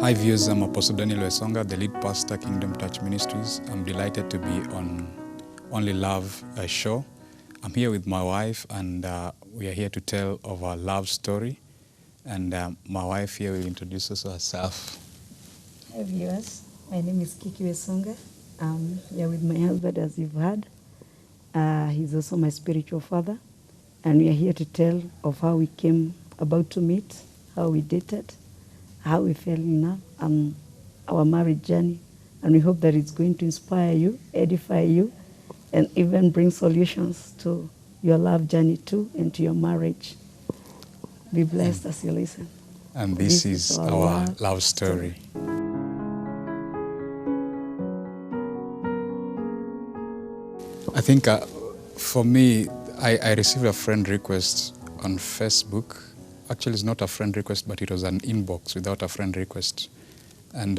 Hi viewers, I'm Apostle Daniel Wesonga, the lead pastor, Kingdom Touch Ministries. I'm delighted to be on Only Love show. I'm here with my wife and we are here to tell of our love story. And my wife here will introduce us herself. Hi viewers, my name is Kiki Wesonga. I'm here with my husband, as you've heard. He's also my spiritual father. And we are here to tell of how we came about to meet, how we dated, how we fell in love, and our marriage journey. And we hope that it's going to inspire you, edify you, and even bring solutions to your love journey too, and to your marriage. Be blessed as you listen. And this is our love story. I think for me, I received a friend request on Facebook. Actually, it's not a friend request, but it was an inbox without a friend request. And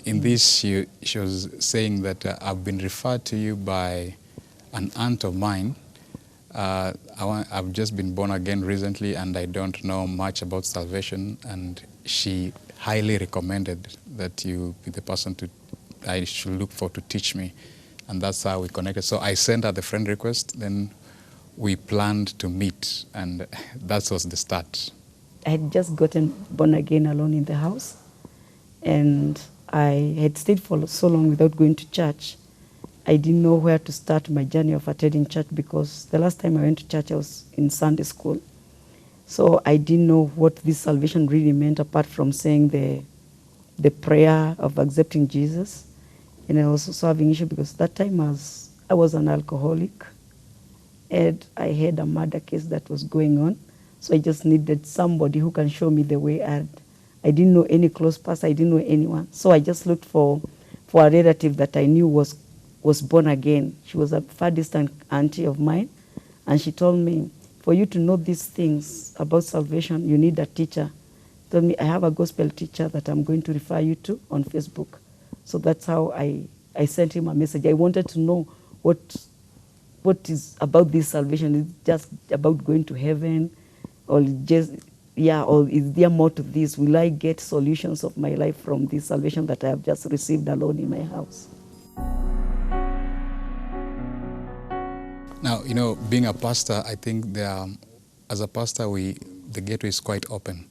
in this, she was saying that I've been referred to you by an aunt of mine. I've just been born again recently, and I don't know much about salvation. And she highly recommended that you be the person I should look for to teach me. And that's how we connected. So I sent her the friend request, then we planned to meet, and that was the start. I had just gotten born again alone in the house, and I had stayed for so long without going to church. I didn't know where to start my journey of attending church, because the last time I went to church I was in Sunday school. So I didn't know what this salvation really meant, apart from saying the prayer of accepting Jesus. And I was also having issue because that time I was an alcoholic, and I had a murder case that was going on. So I just needed somebody who can show me the way. And I didn't know any close pastor, I didn't know anyone. So I just looked for a relative that I knew was born again. She was a far distant auntie of mine, and she told me, for you to know these things about salvation, you need a teacher. She told me, I have a gospel teacher that I'm going to refer you to on Facebook. So that's how I sent him a message. I wanted to know what is about this salvation. Is it just about going to heaven, or or is there more to this? Will I get solutions of my life from this salvation that I have just received alone in my house? Now, being a pastor, I think as a pastor, the gateway is quite open.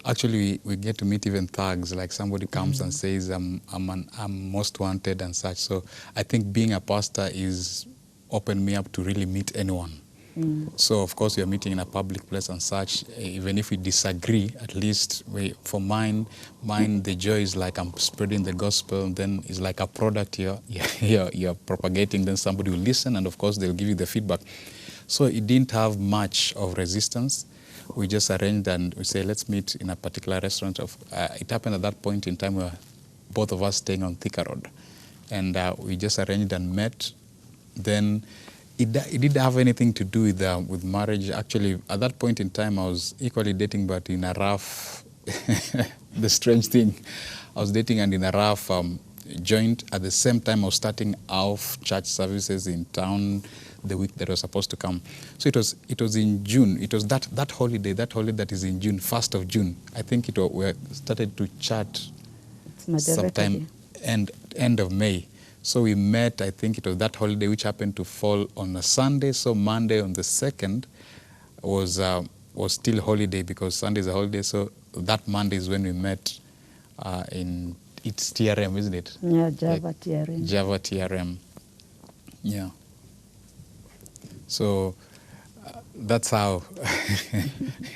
Actually, we get to meet even thugs, like somebody comes and says, I'm most wanted and such. So I think being a pastor is opened me up to really meet anyone. So of course, we are meeting in a public place and such. Even if we disagree, at least for mine, the joy is like I'm spreading the gospel. Then it's like a product you're propagating. Then somebody will listen, and of course they'll give you the feedback. So it didn't have much of resistance. We just arranged and we say, let's meet in a particular restaurant. It happened at that point in time where both of us staying on Thika Road. And we just arranged and met. Then it didn't have anything to do with marriage. Actually, at that point in time, I was equally dating, but in a rough, the strange thing, I was dating and in a rough joint. At the same time, I was starting off church services in town the week that was supposed to come. So it was in June. It was that holiday that is in June, 1st of June. I think we started to chat sometime end of May. So we met, I think it was that holiday, which happened to fall on a Sunday. So Monday on the 2nd was still holiday, because Sunday is a holiday. So that Monday is when we met it's TRM, isn't it? Yeah, Java TRM. Java TRM. Yeah. So that's how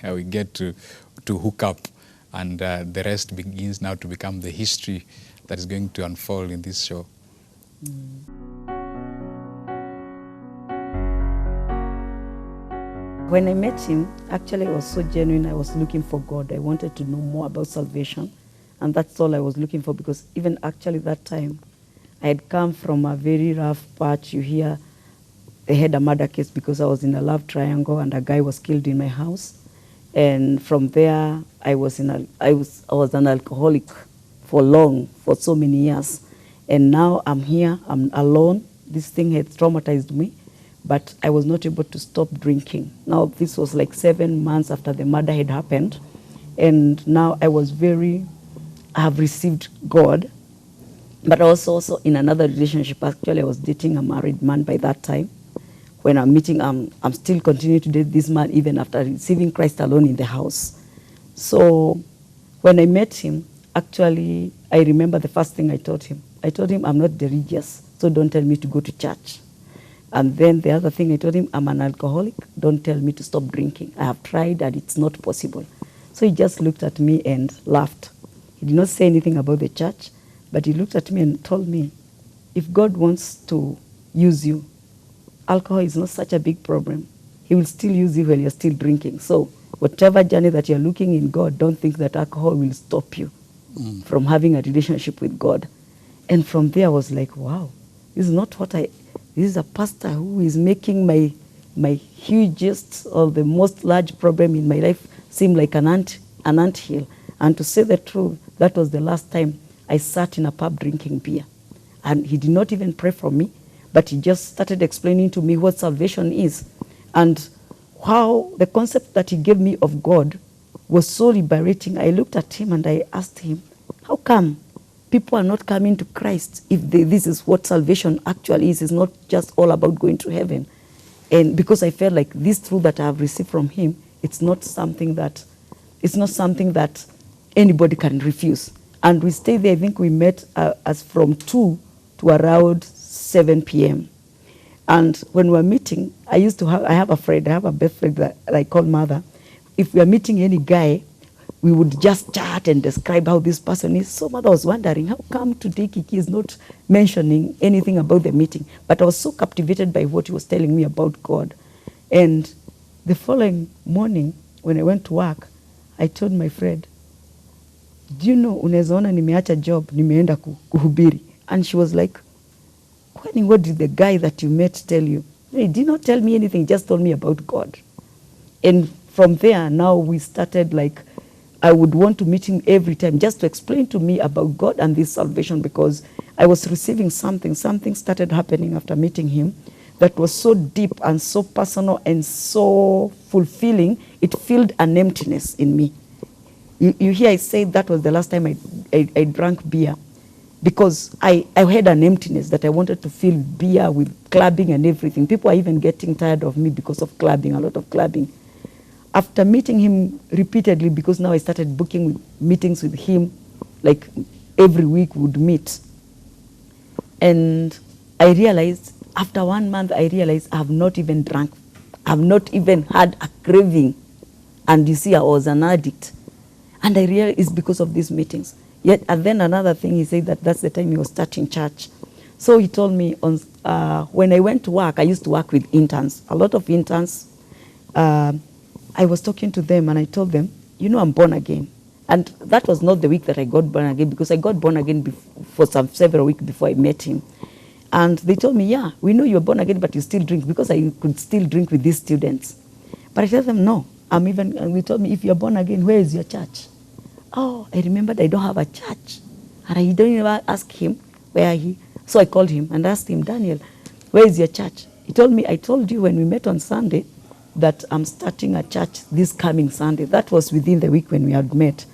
we get to hook up, and the rest begins now to become the history that is going to unfold in this show. When I met him, actually I was so genuine. I was looking for God. I wanted to know more about salvation, and that's all I was looking for, because even actually that time I had come from a very rough patch. You hear they had a murder case because I was in a love triangle and a guy was killed in my house. And from there, I was an alcoholic for so many years. And now I'm here, I'm alone. This thing had traumatized me, but I was not able to stop drinking. Now this was like 7 months after the murder had happened. And now I was very I have received God, but also in another relationship. Actually, I was dating a married man by that time. When I'm meeting, I'm still continuing to date this man even after receiving Christ alone in the house. So when I met him, actually, I remember the first thing I told him. I told him, I'm not religious, so don't tell me to go to church. And then the other thing I told him, I'm an alcoholic, don't tell me to stop drinking. I have tried and it's not possible. So he just looked at me and laughed. He did not say anything about the church, but he looked at me and told me, if God wants to use you, alcohol is not such a big problem. He will still use you when you're still drinking. So whatever journey that you're looking in God, don't think that alcohol will stop you from having a relationship with God. And from there I was like, wow, this is not what this is a pastor who is making my hugest or the most large problem in my life seem like an anthill. And to say the truth, that was the last time I sat in a pub drinking beer. And he did not even pray for me, but he just started explaining to me what salvation is and how the concept that he gave me of God was so liberating. I looked at him and I asked him, how come people are not coming to Christ if this is what salvation actually is? It's not just all about going to heaven. And because I felt like this truth that I have received from him, it's not something that anybody can refuse. And we stayed there. I think we met as from 2 to around 7 p.m. And when we were meeting, I have a best friend that I call Mother. If we are meeting any guy, we would just chat and describe how this person is. So Mother was wondering, how come today Kiki is not mentioning anything about the meeting? But I was so captivated by what he was telling me about God. And the following morning, when I went to work, I told my friend, do you know, unaweza ona nimeacha job, nimeenda kuhubiri. And she was like, what did the guy that you met tell you? He did not tell me anything, just told me about God. And from there, now we started like, I would want to meet him every time just to explain to me about God and this salvation, because I was receiving something started happening after meeting him that was so deep and so personal and so fulfilling. It filled an emptiness in me. You hear I say that was the last time I drank beer, because I had an emptiness that I wanted to fill beer with clubbing and everything. People are even getting tired of me because of clubbing, a lot of clubbing. After meeting him repeatedly, because now I started booking meetings with him, like every week we would meet. And I realized, after 1 month, I realized I have not even drank. I have not even had a craving. And you see, I was an addict. And I realized it's because of these meetings. Yet, and then another thing, he said that's the time he was starting church. So he told me, when I went to work, I used to work with interns, a lot of interns. I was talking to them and I told them, I'm born again. And that was not the week that I got born again, because I got born again for several weeks before I met him. And they told me, yeah, we know you're born again, but you still drink, because I could still drink with these students. But I told them, no, and they told me, if you're born again, where is your church? Oh, I remembered I don't have a church. And I don't even ask him where so I called him and asked him, Daniel, where is your church? He told me, I told you when we met on Sunday that I'm starting a church this coming Sunday. That was within the week when we had met.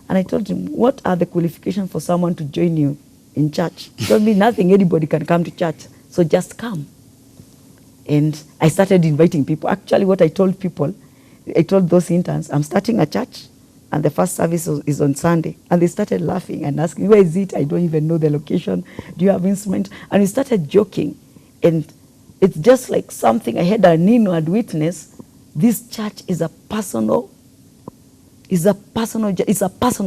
And I told him, what are the qualifications for someone to join you in church? He told me, nothing, anybody can come to church, so just come. And I started inviting people. Actually, what I told people, I told those interns, I'm starting a church, and the first service is on Sunday. And they started laughing and asking, where is it? I don't even know the location. Do you have instruments? And we started joking. And it's just like something, I had an inward witness. This church is a personal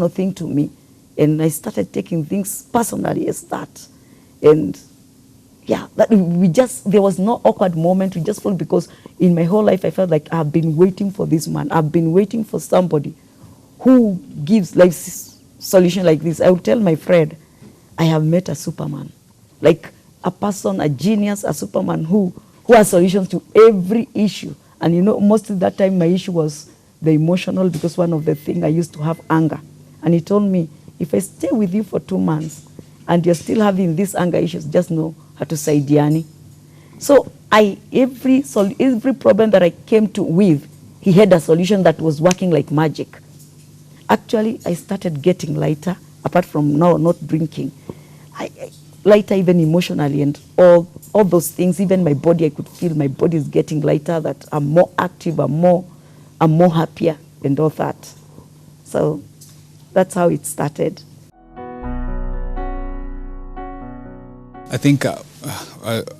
thing to me. And I started taking things personally as that. And yeah, there was no awkward moment. We just felt, because in my whole life I felt like I've been waiting for this man. I've been waiting for somebody who gives life solution like this. I would tell my friend, I have met a Superman, like a person, a genius, a Superman who has solutions to every issue. And most of that time my issue was the emotional, because one of the things I used to have anger. And he told me, if I stay with you for 2 months and you're still having these anger issues, just know how to say Diani. So every problem that I came to with, he had a solution that was working like magic. Actually, I started getting lighter. apart from now not drinking. I lighter even emotionally and all those things. Even my body, I could feel my body is getting lighter, that I'm more active, I'm more happier and all that. So that's how it started. I think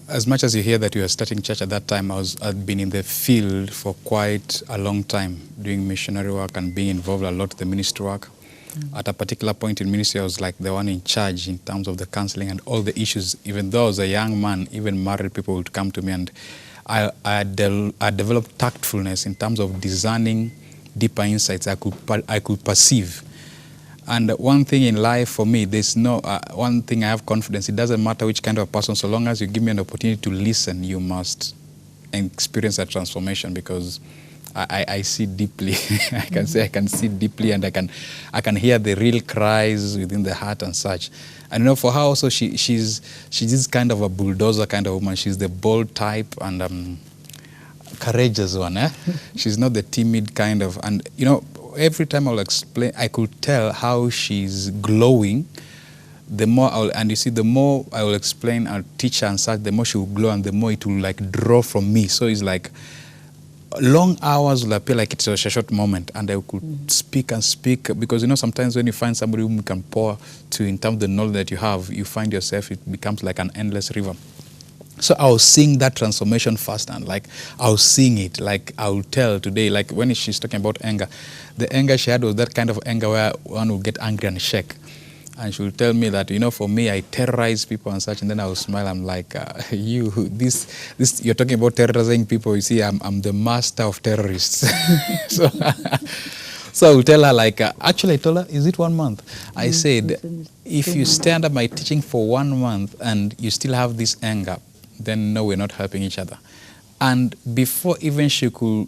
as much as you hear that you were starting church at that time, I'd been in the field for quite a long time, doing missionary work and being involved a lot in the ministry work. At a particular point in ministry, I was like the one in charge in terms of the counseling and all the issues. Even though I was a young man, even married people would come to me, and I developed tactfulness in terms of discerning deeper insights I could perceive. And one thing in life for me, there's no one thing I have confidence. It doesn't matter which kind of person, so long as you give me an opportunity to listen, you must experience a transformation, because I see deeply. I can say I can see deeply, and I can hear the real cries within the heart and such. And for her also, she's this kind of a bulldozer kind of woman. She's the bold type and courageous one. She's not the timid kind of. And every time I'll explain, I could tell how she's glowing. The more the more I will explain, I'll teach her and such, the more she will glow, and the more it will like draw from me. So it's like long hours will appear like it's a short moment, and I could speak and speak, because sometimes when you find somebody whom you can pour to in terms of the knowledge that you have, you find yourself, it becomes like an endless river. So I was seeing that transformation firsthand. Like I was seeing it. Like I will tell today, like when she's talking about anger, the anger she had was that kind of anger where one will get angry and shake. And she will tell me that, for me, I terrorize people and such. And then I will smile. I'm like, this you're talking about terrorizing people. You see, I'm the master of terrorists. So I will tell her, like, actually I told her, is it 1 month? I said, if you stay under my teaching for 1 month and you still have this anger, then no, we're not helping each other. And before even she could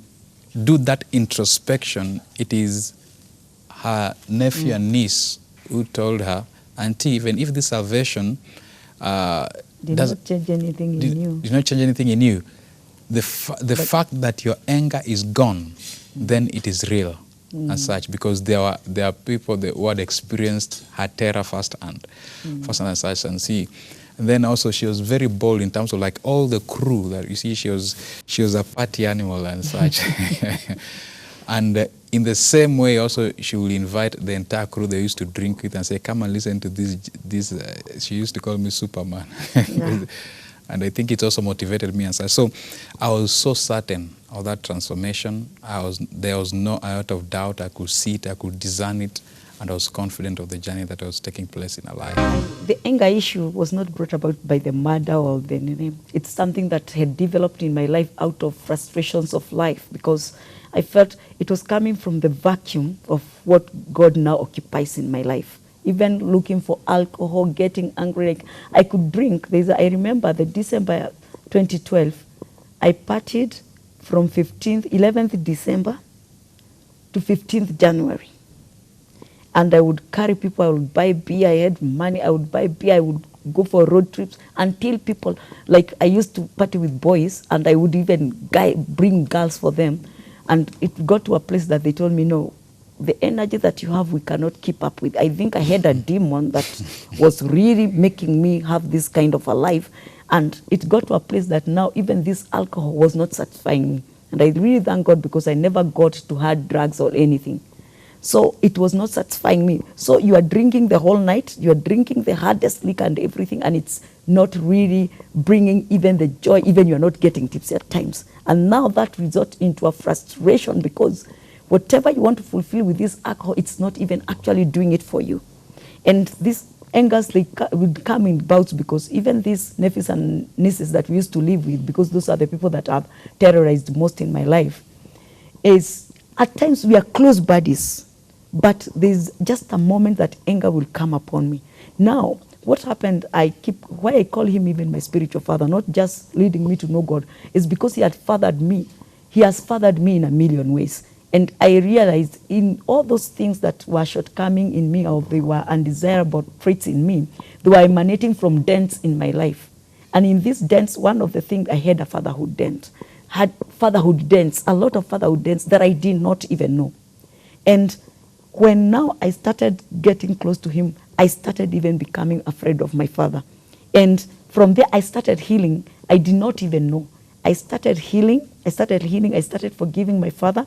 do that introspection, it is her nephew and niece who told her, Auntie, even if this salvation did not change anything in you. Did not change anything in you. The fact that your anger is gone, then it is real and such, because there are people who had experienced her terror firsthand and such, and see. And then also she was very bold in terms of like all the crew that you see, she was a party animal and such. And in the same way also, she will invite the entire crew they used to drink with and say, come and listen to this. She used to call me Superman. Yeah. And I think it also motivated me and such. So I was so certain of that transformation. There was no iota of doubt. I could see it, I could discern it, and I was confident of the journey that was taking place in her life. The anger issue was not brought about by the murder or the name. It's something that had developed in my life out of frustrations of life, because I felt it was coming from the vacuum of what God now occupies in my life. Even looking for alcohol, getting angry, like I could drink. I remember the December 2012, I partied from 11th December to 15th January. And I would carry people, I would buy beer, I had money, I would buy beer, I would go for road trips until people, like I used to party with boys, and I would even bring girls for them. And it got to a place that they told me, no, the energy that you have, we cannot keep up with. I think I had a demon that was really making me have this kind of a life. And it got to a place that now even this alcohol was not satisfying me. And I really thank God, because I never got to hard drugs or anything. So it was not satisfying me. So you are drinking the whole night, you are drinking the hardest liquor and everything, and it's not really bringing even the joy, even you're not getting tipsy at times. And now that results into a frustration, because whatever you want to fulfill with this alcohol, it's not even actually doing it for you. And these angers, they would come in bouts, because even these nephews and nieces that we used to live with, because those are the people that have terrorized most in my life, is at times we are close buddies. But there's just a moment that anger will come upon me. Now, what happened, why I call him even my spiritual father, not just leading me to know God, is because he had fathered me. He has fathered me in a million ways. And I realized in all those things that were shortcoming in me, or they were undesirable traits in me, they were emanating from dents in my life. And in these dents, one of the things, I had a fatherhood dent. Had fatherhood dents, a lot of fatherhood dents that I did not even know. And when now I started getting close to him, I started even becoming afraid of my father. And from there, I started healing. I did not even know. I started healing. I started forgiving my father.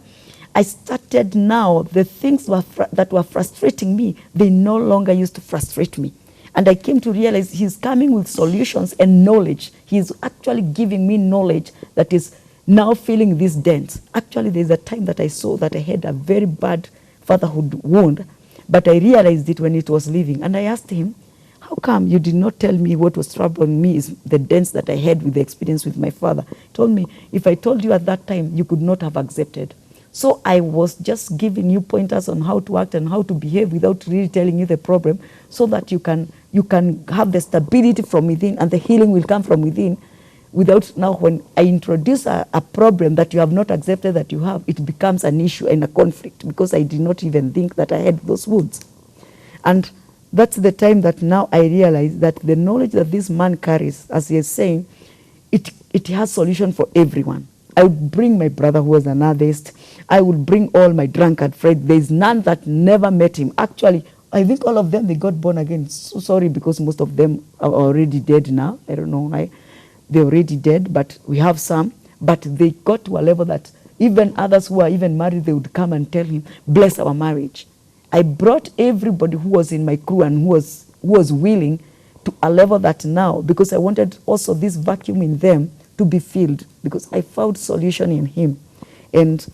I started now, the things that were frustrating me, they no longer used to frustrate me. And I came to realize he's coming with solutions and knowledge. He's actually giving me knowledge that is now filling these dents. Actually, there's a time that I saw that I had a very bad fatherhood wound, but I realized it when it was leaving. And I asked him, how come you did not tell me what was troubling me is the dents that I had with the experience with my father? He told me, if I told you at that time, you could not have accepted. So I was just giving you pointers on how to act and how to behave without really telling you the problem, so that you can have the stability from within and the healing will come from within. Without now, when I introduce a problem that you have not accepted that you have, it becomes an issue and a conflict, because I did not even think that I had those wounds. And that's the time that now I realize that the knowledge that this man carries, as he is saying, it has solution for everyone. I would bring my brother who was an atheist. I would bring all my drunkard friends. There's none that never met him. Actually, I think all of them, they got born again. So sorry, because most of them are already dead now. I don't know why. They're already dead, but we have some. But they got to a level that even others who are even married, they would come and tell him, bless our marriage. I brought everybody who was in my crew and who was willing to a level that now, because I wanted also this vacuum in them to be filled, because I found solution in him. And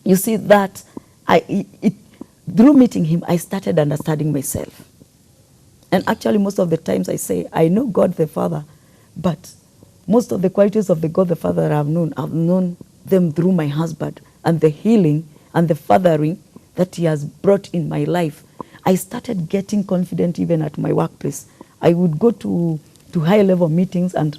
you see that through meeting him, I started understanding myself. And actually, most of the times I say, I know God the Father, but most of the qualities of the God the Father I've known them through my husband, and the healing and the fathering that he has brought in my life. I started getting confident even at my workplace. I would go to high-level meetings, and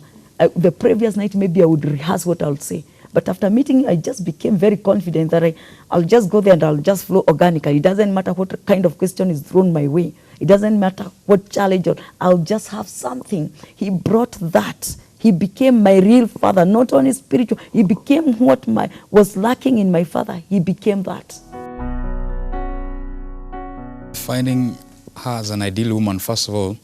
the previous night maybe I would rehearse what I would say. But after meeting, I just became very confident that I'll just go there and I'll just flow organically. It doesn't matter what kind of question is thrown my way. It doesn't matter what challenge, I'll just have something. He brought that. He became my real father, not only spiritual. He became what was lacking in my father. He became that. Finding her as an ideal woman, first of all,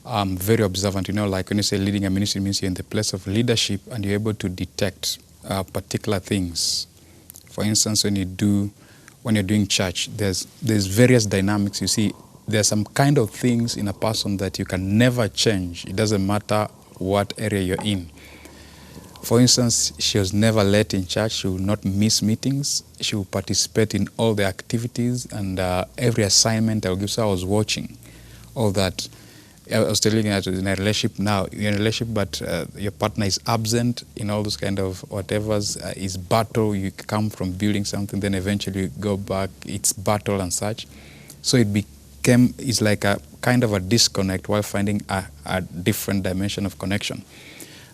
I'm very observant. You know, like when you say leading a ministry, it means you're in the place of leadership and you're able to detect particular things. For instance, when you're doing church, there's various dynamics. You see, there's some kind of things in a person that you can never change. It doesn't matter what area you're in. For instance, she was never late in church. She will not miss meetings. She will participate in all the activities and every assignment I'll give. So I was watching all that. I was telling you that in a relationship now, you're in a relationship, but your partner is absent in all those kind of whatever's is battle. You come from building something, then eventually you go back, it's battle and such. So it's like a kind of a disconnect while finding a different dimension of connection.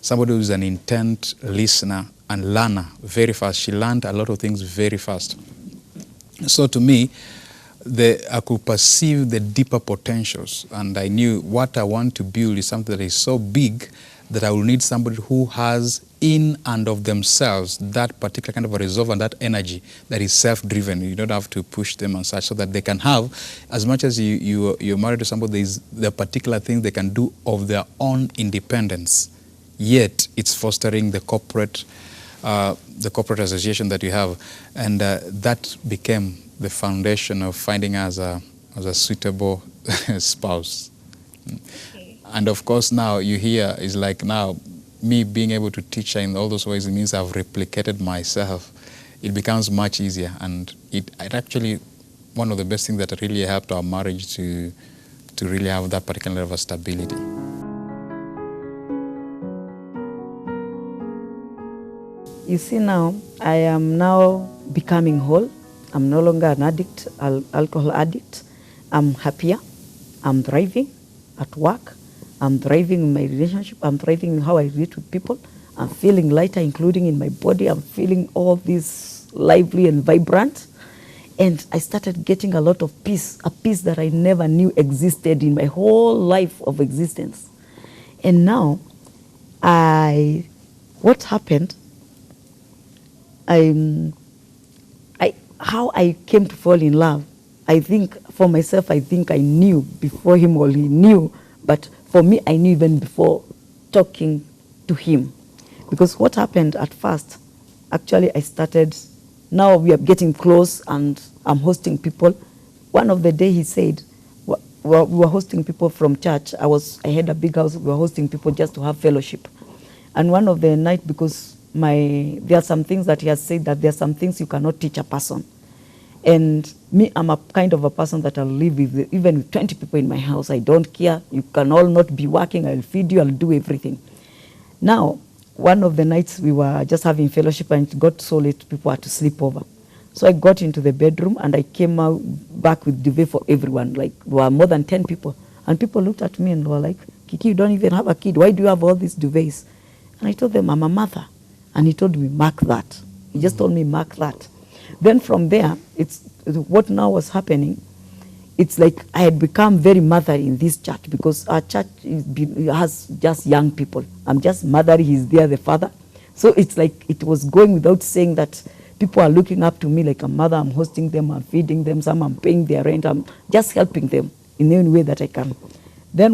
Somebody who's an intent listener and learner very fast. She learned a lot of things very fast. So to me, I could perceive the deeper potentials, and I knew what I want to build is something that is so big that I will need somebody who has in and of themselves that particular kind of a resolve and that energy that is self-driven. You don't have to push them and such, so that they can have, as much as you're married to somebody, there is the particular thing they can do of their own independence. Yet it's fostering the corporate association that you have, and that became the foundation of finding us a suitable spouse. Okay. And of course now you hear is like now me being able to teach her in all those ways, it means I've replicated myself. It becomes much easier, and it actually one of the best things that really helped our marriage to really have that particular level of stability. You see, now I am now becoming whole. I'm no longer an addict, alcohol addict. I'm happier. I'm thriving at work. I'm thriving in my relationship. I'm thriving in how I relate with people. I'm feeling lighter, including in my body. I'm feeling all this lively and vibrant. And I started getting a lot of peace, a peace that I never knew existed in my whole life of existence. And now, what happened, how I came to fall in love, I think for myself, I think I knew before him, or he knew. But for me, I knew even before talking to him. Because what happened at first, actually I started, now we are getting close and I'm hosting people. One of the day he said, we were hosting people from church. I had a big house, we were hosting people just to have fellowship. And one of the night, because there are some things that he has said, that there are some things you cannot teach a person. And me, I'm a kind of a person that I'll live with, even with 20 people in my house. I don't care. You can all not be working. I'll feed you. I'll do everything. Now, one of the nights we were just having fellowship and it got so late, people had to sleep over. So I got into the bedroom and I came out back with duvet for everyone. Like, there were more than 10 people. And people looked at me and were like, Kiki, you don't even have a kid. Why do you have all these duvets? And I told them, I'm a mother. And he told me, mark that. He just told me, mark that. Then from there, it's what now was happening. It's like I had become very mother in this church, because our church has just young people. I'm just mother, he's there, the father. So it's like it was going without saying that people are looking up to me like a mother. I'm hosting them, I'm feeding them, some I'm paying their rent. I'm just helping them in any way that I can. Then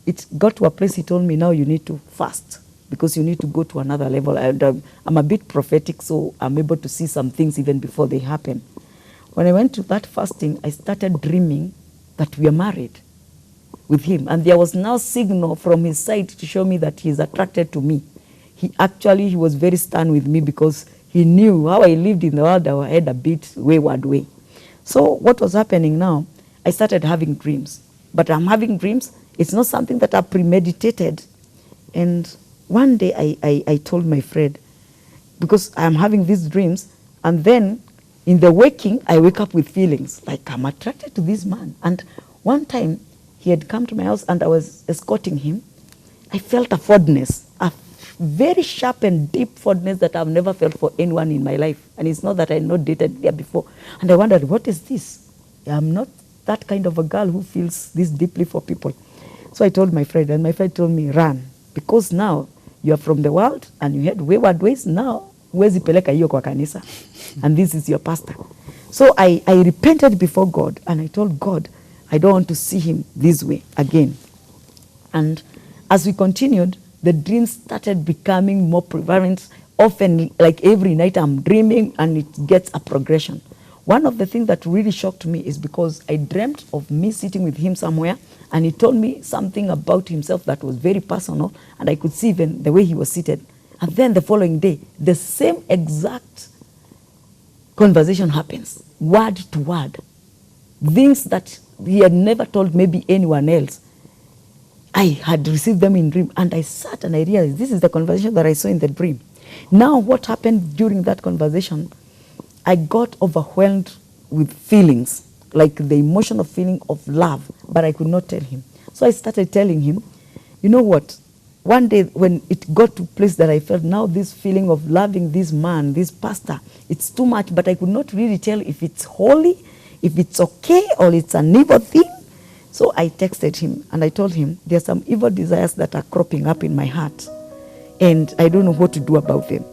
it got to a place, he told me, now you need to fast, because you need to go to another level. And I'm a bit prophetic, so I'm able to see some things even before they happen. When I went to that fasting, I started dreaming that we are married with him. And there was now signal from his side to show me that he's attracted to me. He was very stern with me, because he knew how I lived in the world. I had a bit wayward way. So what was happening now, I started having dreams. But I'm having dreams, it's not something that I premeditated. And one day I told my friend, because I'm having these dreams, and then in the waking, I wake up with feelings like I'm attracted to this man. And one time he had come to my house and I was escorting him. I felt a fondness, a very sharp and deep fondness that I've never felt for anyone in my life. And it's not that I had not dated there before. And I wondered, what is this? I'm not that kind of a girl who feels this deeply for people. So I told my friend, and my friend told me, run, because now you are from the world and you had wayward ways. Now huwezi peleka hiyo kwa kanisa, and this is your pastor. So I repented before God, and I told God, I don't want to see him this way again. And as we continued, the dreams started becoming more prevalent. Often, like every night I'm dreaming, and it gets a progression. One of the things that really shocked me is because I dreamt of me sitting with him somewhere, and he told me something about himself that was very personal, and I could see even the way he was seated. And then the following day, the same exact conversation happens, word to word. Things that he had never told maybe anyone else. I had received them in dream, and I sat and I realized this is the conversation that I saw in the dream. Now what happened during that conversation, I got overwhelmed with feelings, like the emotional feeling of love, but I could not tell him. So I started telling him, you know what? One day when it got to a place that I felt now this feeling of loving this man, this pastor, it's too much, but I could not really tell if it's holy, if it's okay, or it's an evil thing. So I texted him and I told him, there are some evil desires that are cropping up in my heart, and I don't know what to do about them.